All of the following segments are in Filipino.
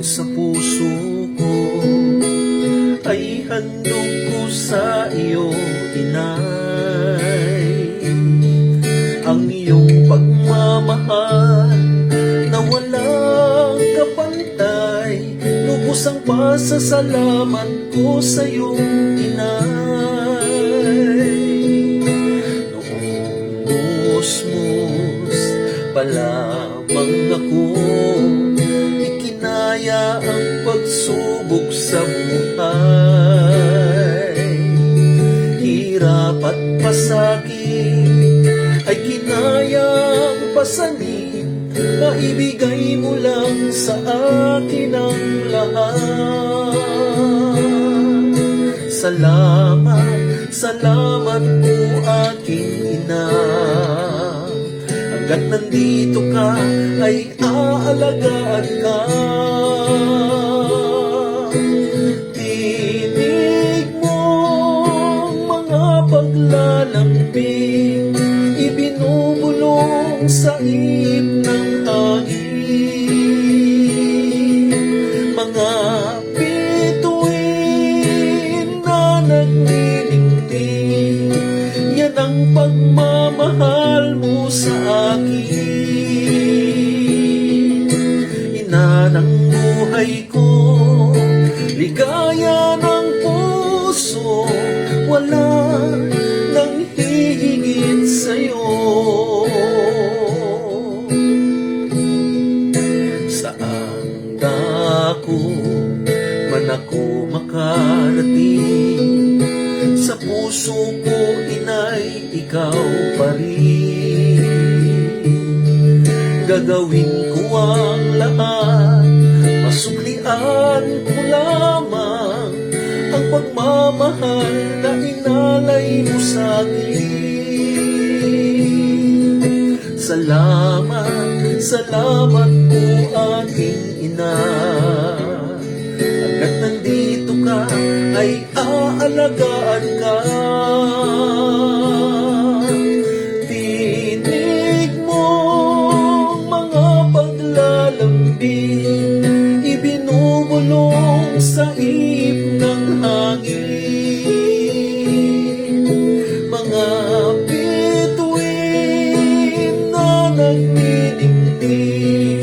sa puso ko ay handog ko sa iyo, inay. Ang iyong pagmamahal na walang kapantay, lubos ang pasasalamat ko sa iyo, inay. Noong musmus pa lamang ako, ikinaya ang pagsubok sa buhay. Hirap at pasakit ay kinayang pasanin, maibigay mo lang sa akin ang lahat. Salamat, salamat po aking ina. Hanggat nandito ka ay aalagaan ka. Tinig mo mga paglalambing, ibinubulong sa ip ng hangin. Mga bituin na nagniningning, yan ang pagmamahal mo sa akin. Ina ng buhay ko, ligaya ng puso, wala nang hihigit sa'yo. Saan dako man ako makarating, sa puso ko, inay, ikaw pa rin. Gagawin ko ang lahat, masuklian ko lamang ang pagmamahal na inalay mo sa akin. Salamat, salamat po aking ina. Hanggat nandito ka ay aalagaan ka. Tinig mo mga paglalambing, ibinubulong sa ip ng hangin. Mga bituin na nagniningning,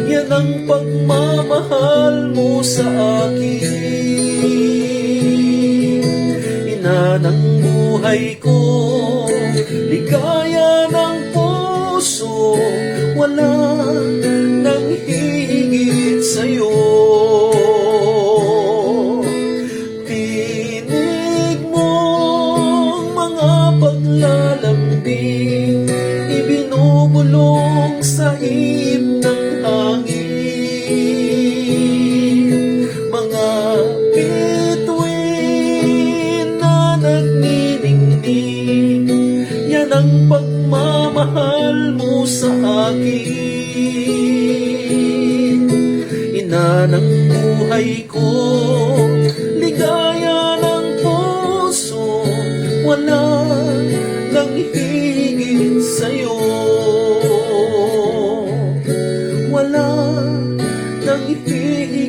yan ang pagmamahal mo sa akin. Ina ng buhay ko, ligaya ng puso, wala nang higit sa'yo. Tinig mo mga paglalambing, ibinubulong sa ip ng hangin. Mga bituin na nagniningning, yan ang pagmamahal mo sa akin. Ina ng buhay ko, ligaya ng puso, wala nang higit sa'yo. Wala nang higit